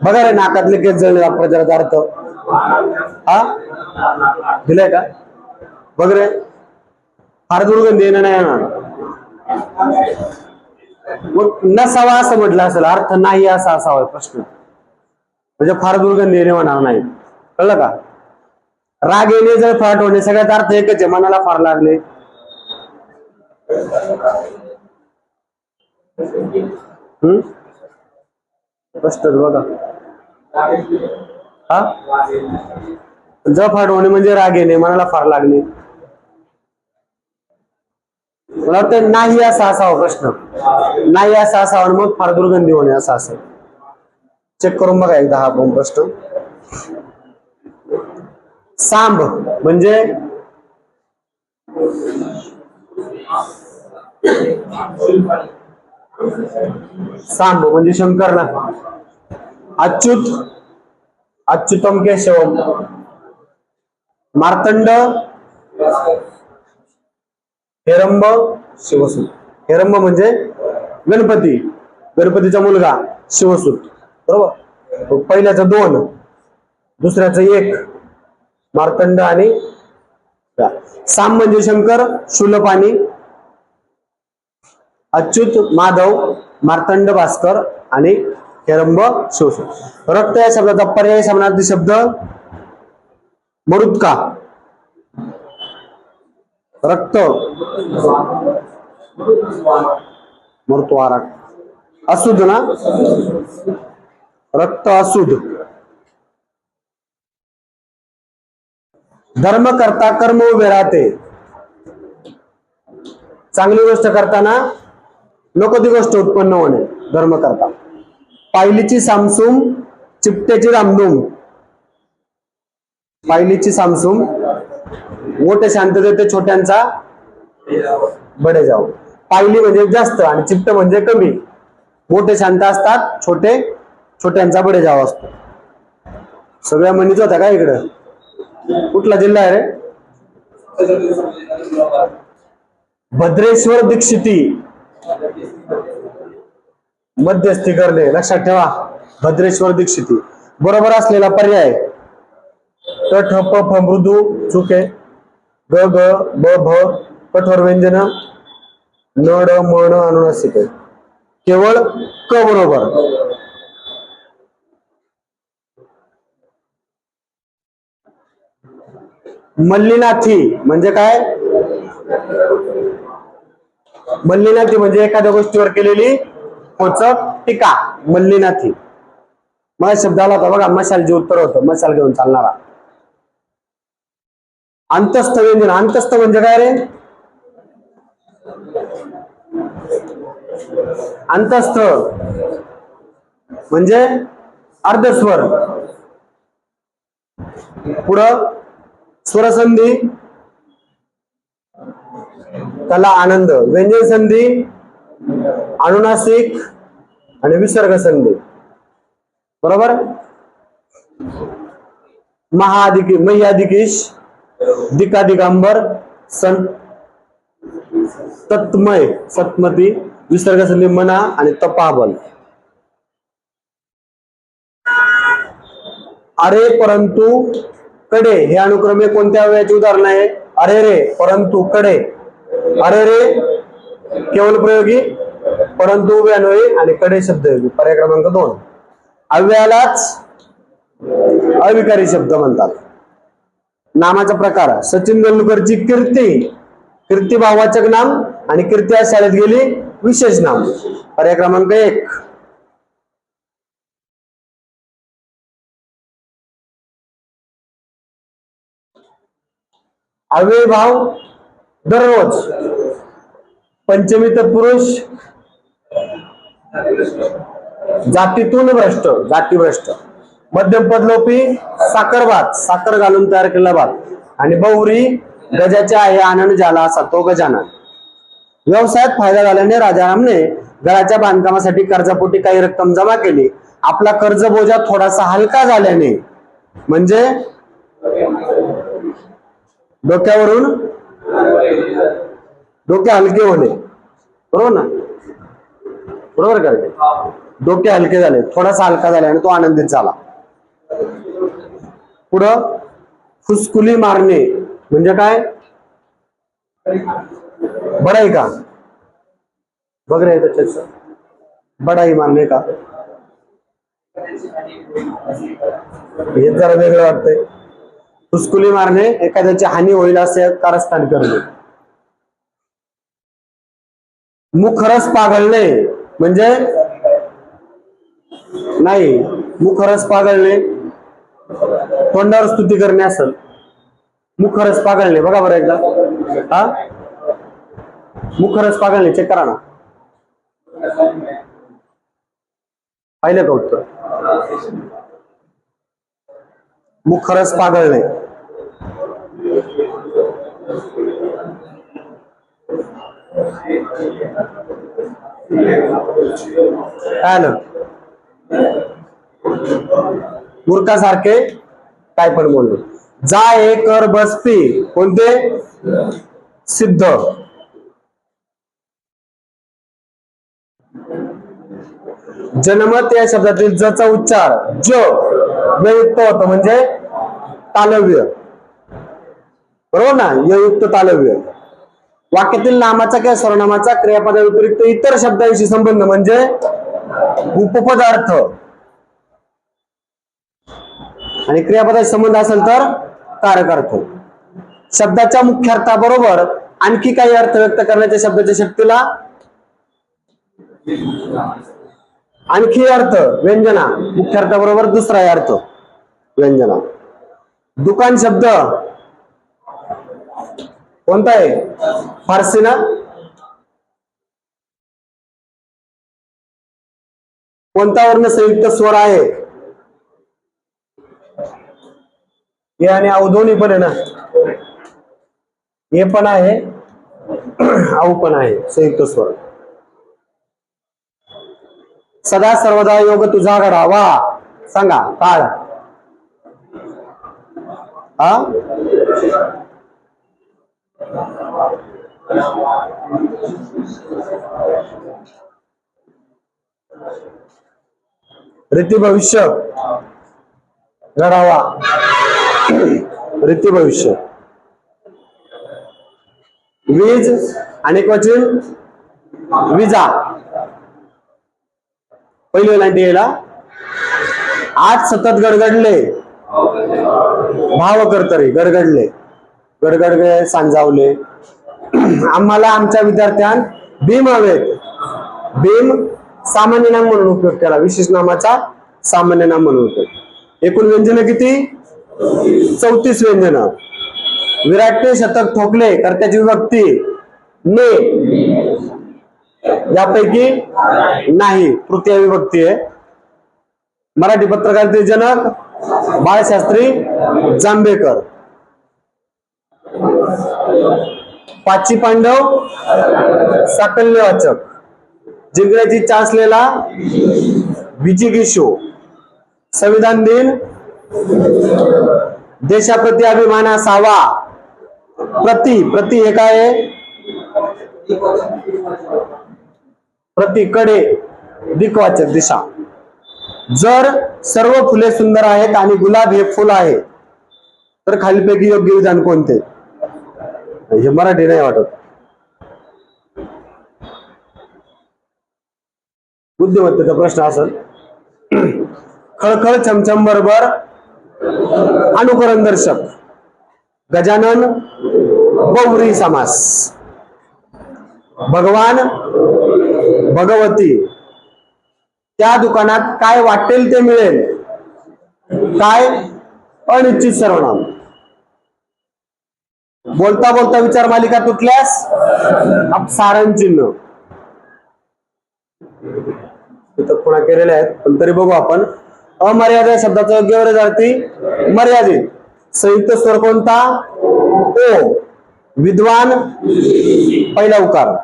बघा रे, नाकातले केस जळणे वापरायचा अर्थ हा दिलाय का? बघ रे, फार दुर्गंधी येणं नाही येणार. मग नसावा असं म्हटलं असेल, अर्थ नाही असा असावा प्रश्न, म्हणजे फार दुर्गंधी येणे होणार नाही. कळलं का? राग येणे, जळफळाट होणे सगळ्यात अर्थ एकच आहे, मनाला फार लागले. स्पष्ट बघा. हा, जळफळाट होणे म्हणजे राग येणे, मनाला फार लागणे. मला वाटतं नाही असा असावा प्रश्न, नाही असा असावा मग फार दुर्गंधी होणे असा असेल. चेक करून बघा एकदा हा पण प्रश्न. सांब म्हणजे सांब म्हणजे शंकर ना. अच्युत, अच्युतम केशवम. मार्तंड, हेरंब, शिवसूत. हेरंब म्हणजे गणपती, गणपतीचा मुलगा शिवसूत. बरोबर. पहिल्याचं 2, दुसऱ्याचं 1, मार्तंड आणि साम म्हणजे शंकर, शूलप आणि अच्युत माधव, मार्तंड भास्कर आणि हेरंब शिवसूत. रक्त या शब्दाचा पर्याय समानार्थी शब्द मरुत्का. रक्त, मृत्वारा. अशुद्ध ना, रक्त अशुद्ध. धर्म करता कर्म उभे राहते. चांगली गोष्ट करताना नको ती गोष्ट उत्पन्न होणे, धर्म करता. पायलीची सामसूम, चिपट्याची रामधूम. पायलीची सामसूम, मोठे शांत देते, छोट्यांचा बडे जाऊ. पायली म्हणजे जास्त आणि चिपट म्हणजे कमी. मोठे शांत असतात, छोटे छोट्यांचा बडे जाव असतो. सगळ्या म्हणीच होत्या का इकडं? कुठला जिल्हा आहे रे? भद्रेश्वर दीक्षिती. मध्यस्थी करणे, लक्षात ठेवा. भद्रेश्वर दीक्षिती. बरोबर असलेला पर्याय ट ठ प फ मृदू चुके, ग ग ब भ कठोर व्यंजन, न ड म न अनुनासिक. केवळ क बरोबर. मल्लीनाथी म्हणजे काय? मल्लीनाथी म्हणजे एखाद्या गोष्टीवर केलेली पोचक टीका, मल्लीनाथी. मला शब्द आला होता बघा, मशाल जे उत्तर होतं, मशाल घेऊन चालणारा. अंतस्थ व्यंजन, अंतस्थ म्हणजे काय रे? अंतस्थ म्हणजे अर्धस्वर. पुढं स्वरसंधी, त्याला आनंद. व्यंजन संधी, अनुनासिक आणि विसर्ग संधी. बरोबर. महाअधिक, मह्याधिकेश, दिका दिगंबर, तत्मय, सतमती, विसर्ग संधी मना आणि तपाबल. अरे परंतु कडे हे अनुक्रमे कोणत्या अव्ययाचे उदाहरण आहे? अरे रे, परंतु, कडे. अरे रे केवळ प्रयोगी, परंतु उभे अन्वयी आणि कडे शब्दयोगी. पर्याय क्रमांक 2. अव्ययालाच अविकारी शब्द म्हणतात. नामाचा प्रकार सचिन तेंडुलकरची कीर्ती, कीर्ती भाववाचक नाम आणि कीर्ती आज शाळेत गेली विशेष नाम. पर्याय क्रमांक 1. अव्ययी भाव दररोज. पंचमी तत्पुरुष, जातीतून भ्रष्ट, जाती भ्रष्ट. मध्यम पदलोपी साखर भात, साखर घालून तयार केलेला भात. आणि बहुरी गजाचे आहे आनंद झाला असा तो गजानन. व्यवसायात फायदा झाल्याने राजारामने घराच्या बांधकामासाठी कर्जापोटी काही रक्कम जमा केली. आपला कर्ज बोजा थोडासा हलका झाल्याने, म्हणजे डोक्यावरून डोके हलके होणे, बरोबर ना, बरोबर का? डोके हलके झाले, थोडासा हलका झाल्याने तो आनंदित झाला. पुढं फुसकुली मारणे म्हणजे काय? बडाई का? बघ रे त्याच्यात बडाई मारणे का? हे जरा वेगळं वाटतंय. फुसकुली मारणे एखाद्याची हानी होईल असे कारस्थान करणे. मुखरस पागळणे म्हणजे नाही, मुखरस पागळणे तोंडावर स्तुती करणे असेल. मुखरस पागळणे बघा बरं एकदा. हा, मुखरस पागळणे चेक करा ना, पाहिलं का उत्तर? मुखरस पागळणे. काय आलं? मूर्खासारखे काय पण बोललो. जा हे कर बस पी कोणते? सिद्ध. जनमत या शब्दातील जचा उच्चार ज युक्त होतो म्हणजे तालव्य, बरोबर ना, युक्त तालव्य. वाक्यातील नामाचा किंवा सर्वनामाचा क्रियापदा व्यतिरिक्त इतर शब्दांशी संबंध म्हणजे उपपदार्थ. आणि क्रियापदाशी संबंध असेल तर कारक अर्थ. शब्दाच्या मुख्य अर्थाबरोबर आणखी काही अर्थ व्यक्त करण्याच्या शब्दाच्या शक्तीला आणखी अर्थ व्यंजना. मुख्य अर्थाबरोबर दुसरा अर्थ व्यंजना. दुकान शब्द कोणता आहे? फारसी ना. कोणता वर्ण संयुक्त स्वर आहे? हे आणि औ दोन्ही पण आहे ना. हे पण आहे, औ पण आहे, संयुक्त स्वर. सदा सर्वदा योग तुझा घडावा सांगा काळ. हा, रीती भविष्य घडावा, रीती भविष्य. वीज अनेक वचन विजा. पहिली लाईन यायला. आज सतत गडगडले भाव करतरी गडगडले, गडगडले सांजावले. आम्हाला आमच्या विद्यार्थ्यां भीम हवेत. भीम सामान्य नाम म्हणून उपयोग केला, विशेष नामाचा सामान्य नाम म्हणून उपयोग. एकूण व्यंजन किती? 34 व्यंजन. विराटने शतक ठोकले कर्त्याची विभक्ती ने, यापैकी नाही तृतीय विभक्ती आहे. मराठी पत्रकारितेचे जनक बाळशास्त्री जांभेकर. पाची पांडव साकल्यवाचक. जिंकण्याची इच्छा असलेला विजिगीषू. संविधान दिन देशाप्रती अभिमान असावा. प्रति, प्रति हे काय आहे? प्रतीकडे दिक्वाचक दिशा. जर सर्व फुले सुंदर आहेत आणि गुलाब हे फुल आहे तर खालीलपैकी योग्य विधान कोणते? हे मराठी नाही वाटत. बुद्धिमत्तेचा प्रश्न असेल. खळखळ छमछम बरोबर अनुकरण दर्शक. गजानन बहुव्रीही समास. भगवान भगवती. त्या दुकानात काय वाटेल ते मिळेल. काय? अनिश्चित सर्वनाम. बोलता बोलता विचार मालिका तुटल्यास अपसारण चिन्ह. इथं पुन्हा केलेले आहेत पण तरी बघू आपण. अमर्यादित या शब्दाचा योग्य विरुद्धार्थी मर्यादित. संयुक्त स्वर कोणता? ओ. विद्वान पहिला उकार.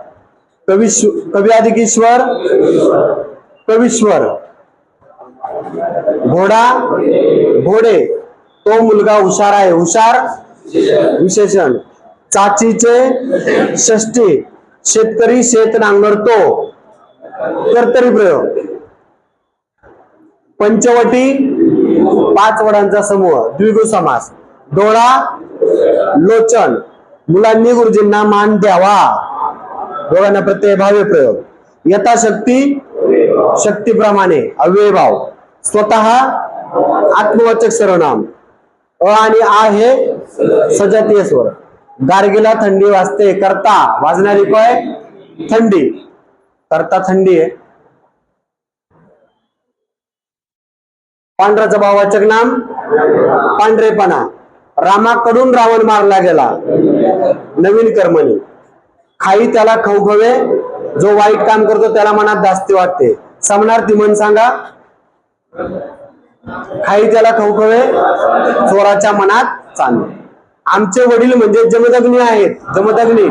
कवी अधिक ईश्वर कवीश्वर. घोडा घोडे. तो मुलगा हुशार आहे. हुशार विशेषण. चाचीचे षष्टी. शेतकरी शेत नांगरतो. कर्तरी प्रयोग. पंचवटी 5 वडांचा समूह. द्विगु समास. डोळा लोचन. मुलांनी गुरुजींना मान द्यावा. दोघांना प्रत्यय भावे प्रयोग. यथाशक्ती शक्तीप्रमाणे अव्ययभाव. स्वतः आत्मवाचक सर्वनाम. अ आणि आ हे सजातीय स्वर. गार्गीला थंडी वाजते. करता वाजणारी काय? थंडी. करता थंडी आहे. पांढराचं भाववाचक नाम पांढरेपणा. रामाकडून रावण मारला गेला. नवीन कर्मणी. खाई त्याला खवखवे. जो वाईट काम करतो त्याला मनात धास्ती वाटते. समानार्थी म्हण सांगा. खाई त्याला खवखवे. चोराच्या मनात चांदणे. आमचे वडील म्हणजे जमदग्नी आहेत. जमदग्नी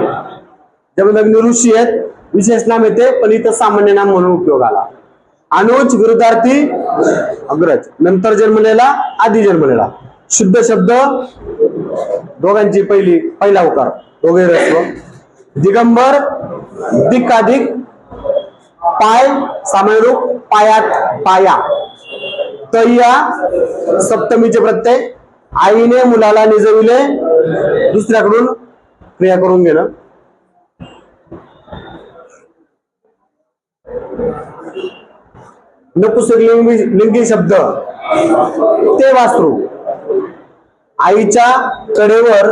जमदग्नी ऋषी आहेत. विशेष नाम येते पण इथं सामान्य नाम म्हणून उपयोग आला. अनुज विरुद्धार्थी अग्रज. नंतर जन्मलेला आधी जन्मलेला. शुद्ध शब्द दोघांची पहिला उकार. दोघे रस्व. दिगंबर दिक्काधिक. पाय सामान्यरूप पायात पाया. तय्या सप्तमीचे प्रत्यय. आईने मुलाला निजविले. दुसऱ्याकडून क्रिया करून घेणं. नपुंसक लिंगी शब्द. ते वासरू. आईच्या कडेवर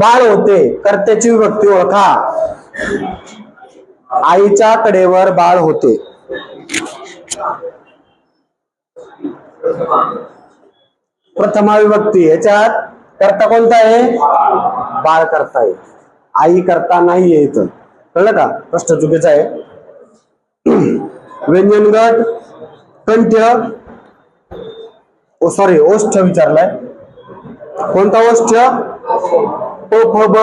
बाळ होते. कर्त्याची विभक्ती ओळखा. आईच्या कडेवर बाळ होते. प्रथमा विभक्ती. याच्यात कर्ता कोणता आहे? बाळ कर्ता आहे. आई कर्ता नाहीये इथं. कळलं का? प्रश्न चुकीचा आहे. व्यंजनगट कंठ्य. सॉरी ओष्ठ विचारलाय. कोणता ओष्ठ? प फ ब